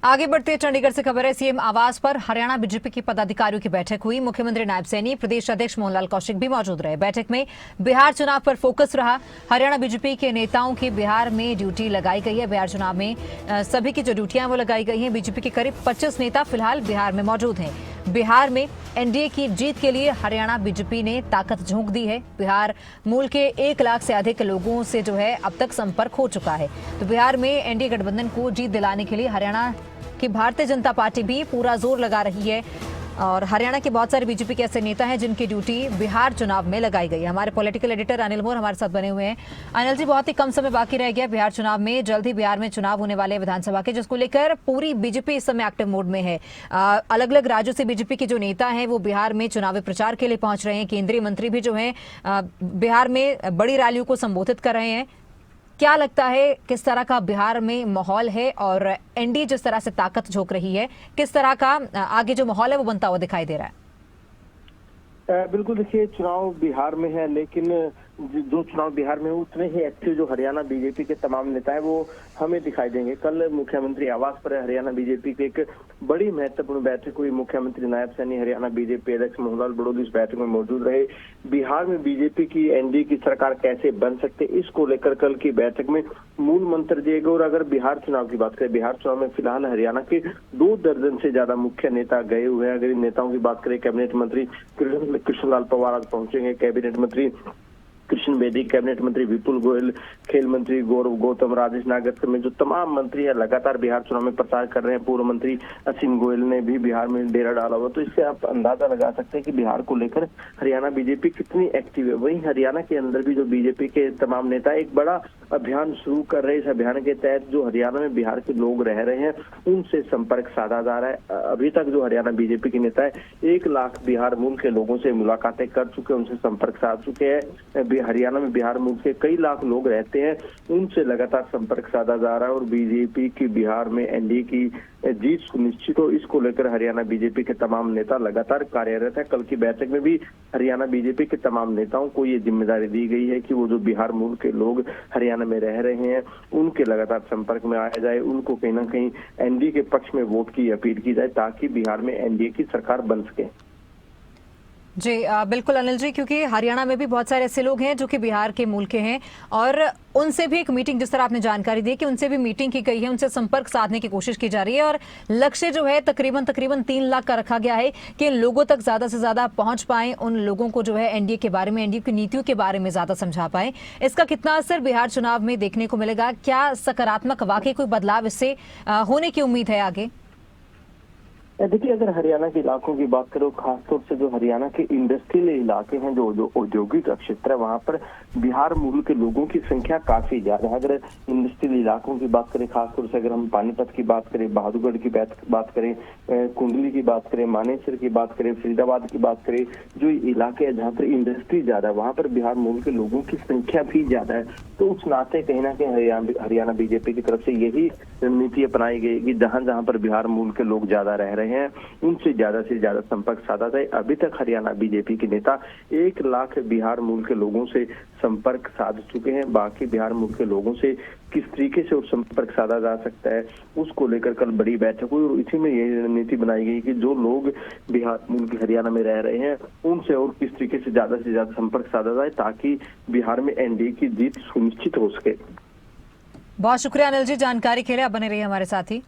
आगे बढ़ते चंडीगढ़ से खबर है। सीएम आवास पर हरियाणा बीजेपी के पदाधिकारियों की बैठक हुई। मुख्यमंत्री नायब सैनी, प्रदेश अध्यक्ष मोहनलाल कौशिक भी मौजूद रहे। बैठक में बिहार चुनाव पर फोकस रहा। हरियाणा बीजेपी के नेताओं की बिहार में ड्यूटी लगाई गई है। बिहार चुनाव में सभी की जो ड्यूटियां वो लगाई गई हैं। बीजेपी के करीब 25 नेता फिलहाल बिहार में मौजूद हैं। बिहार में एनडीए की जीत के लिए हरियाणा बीजेपी ने ताकत झोंक दी है। बिहार मूल के 1 लाख से अधिक लोगों से जो है अब तक संपर्क हो चुका है। तो बिहार में एनडीए गठबंधन को जीत दिलाने के लिए हरियाणा कि भारतीय जनता पार्टी भी पूरा जोर लगा रही है और हरियाणा के बहुत सारे बीजेपी के ऐसे नेता हैं जिनकी ड्यूटी बिहार चुनाव में लगाई गई है। हमारे पॉलिटिकल एडिटर अनिल मोर हमारे साथ बने हुए हैं। अनिल जी, बहुत ही कम समय बाकी रह गया बिहार चुनाव में। जल्द ही बिहार में चुनाव होने वाले विधानसभा के, जिसको लेकर पूरी बीजेपी इस समय एक्टिव मोड में है। अलग अलग राज्यों से बीजेपी के जो नेता हैं वो बिहार में चुनावी प्रचार के लिए पहुंच रहे हैं। केंद्रीय मंत्री भी जो है बिहार में बड़ी रैलियों को संबोधित कर रहे हैं। क्या लगता है किस तरह का बिहार में माहौल है और एनडीए जिस तरह से ताकत झोंक रही है, किस तरह का आगे जो माहौल है वो बनता हुआ दिखाई दे रहा है? बिल्कुल, देखिए चुनाव बिहार में है, लेकिन जो चुनाव बिहार में है उतने ही एक्टिव जो हरियाणा बीजेपी के तमाम नेता है वो हमें दिखाई देंगे। कल मुख्यमंत्री आवास पर हरियाणा बीजेपी की एक बड़ी महत्वपूर्ण बैठक हुई। मुख्यमंत्री नायब सैनी, हरियाणा बीजेपी अध्यक्ष मोहनलाल बड़ोली इस बैठक में मौजूद रहे। बिहार में बीजेपी की एनडीए की सरकार कैसे बन सकते, इसको लेकर कल की बैठक में मूल मंत्र दिए गए। और अगर बिहार चुनाव की बात करें, बिहार चुनाव में फिलहाल हरियाणा के 2 दर्जन से ज्यादा मुख्य नेता गए हुए हैं। अगर इन नेताओं की बात करें, कैबिनेट मंत्री कृष्णलाल पवार आज पहुंचेंगे, कैबिनेट मंत्री कृष्ण बेदी, कैबिनेट मंत्री विपुल गोयल, खेल मंत्री गौरव गौतम, राजेश नागरकर में जो तमाम मंत्री है लगातार बिहार चुनाव में प्रचार कर रहे हैं। पूर्व मंत्री असीम गोयल ने भी बिहार में डेरा डाला हुआ। तो इससे आप अंदाजा लगा सकते हैं कि बिहार को लेकर हरियाणा बीजेपी कितनी एक्टिव है। वहीं हरियाणा के अंदर भी जो बीजेपी के तमाम नेता एक बड़ा अभियान शुरू कर रहे हैं। इस अभियान के तहत जो हरियाणा में बिहार के लोग रह रहे हैं उनसे संपर्क साधा जा रहा है। अभी तक जो हरियाणा बीजेपी के नेता है 1 लाख बिहार मूल के लोगों से मुलाकातें कर चुके हैं, उनसे संपर्क साध चुके हैं। हरियाणा में बिहार मूल के कई लाख लोग रहते हैं, उनसे लगातार संपर्क साधा जा रहा है। और बीजेपी की बिहार में एनडीए की जीत सुनिश्चित हो, इसको लेकर हरियाणा बीजेपी के तमाम नेता लगातार कार्यरत है। कल की बैठक में भी हरियाणा बीजेपी के तमाम नेताओं को ये जिम्मेदारी दी गई है कि वो जो बिहार मूल के लोग हरियाणा में रह रहे हैं उनके लगातार संपर्क में आया जाए, उनको कहीं ना कहीं एनडीए के पक्ष में वोट की अपील की जाए ताकि बिहार में एनडीए की सरकार बन सके। जी बिल्कुल अनिल जी, क्योंकि हरियाणा में भी बहुत सारे ऐसे लोग हैं जो कि बिहार के मूल के हैं और उनसे भी एक मीटिंग, जिस तरह आपने जानकारी दी कि उनसे भी मीटिंग की गई है, उनसे संपर्क साधने की कोशिश की जा रही है और लक्ष्य जो है तकरीबन 3 लाख का रखा गया है कि लोगों तक ज्यादा से ज्यादा पहुंच पाए, उन लोगों को जो है एनडीए के बारे में, एनडीए की नीतियों के बारे में ज्यादा समझा पाए। इसका कितना असर बिहार चुनाव में देखने को मिलेगा? क्या सकारात्मक वाकई कोई बदलाव इससे होने की उम्मीद है आगे? देखिए, अगर हरियाणा के इलाकों की बात करो, खासतौर से जो हरियाणा के इंडस्ट्रियल इलाके हैं, जो औद्योगिक क्षेत्र है, वहां पर बिहार मूल के लोगों की संख्या काफी ज्यादा है। अगर इंडस्ट्रियल इलाकों की बात करें, खासतौर से अगर हम पानीपत की बात करें, बहादुरगढ़ की बात करें, कुंडली की बात करें, मानेसर की बात करें, फरीदाबाद की बात करें, जो इलाके हैं जहाँ पर इंडस्ट्री ज्यादा है वहां पर बिहार मूल के लोगों की संख्या भी ज्यादा है। तो उस नाते कहीं ना कहीं हरियाणा बीजेपी की तरफ से यही रणनीति अपनाई गई कि जहां जहां पर बिहार मूल के लोग ज्यादा रह रहे हैं उनसे ज्यादा संपर्क साधा जाए। अभी तक हरियाणा बीजेपी के नेता 1 लाख बिहार मूल के लोगों से संपर्क साध चुके हैं। बाकी बिहार मूल के लोगों से किस तरीके से और संपर्क साधा जा सकता है उसको लेकर कल बड़ी बैठक हुई और इसी में यही रणनीति बनाई गई कि जो लोग बिहार मूल के हरियाणा में रह रहे हैं उनसे और किस तरीके से ज्यादा संपर्क साधा जाए ताकि बिहार में एनडीए की जीत सुनिश्चित हो सके। बहुत शुक्रिया अनिल जी जानकारी के लिए, आप बने रहिए हमारे साथ ही।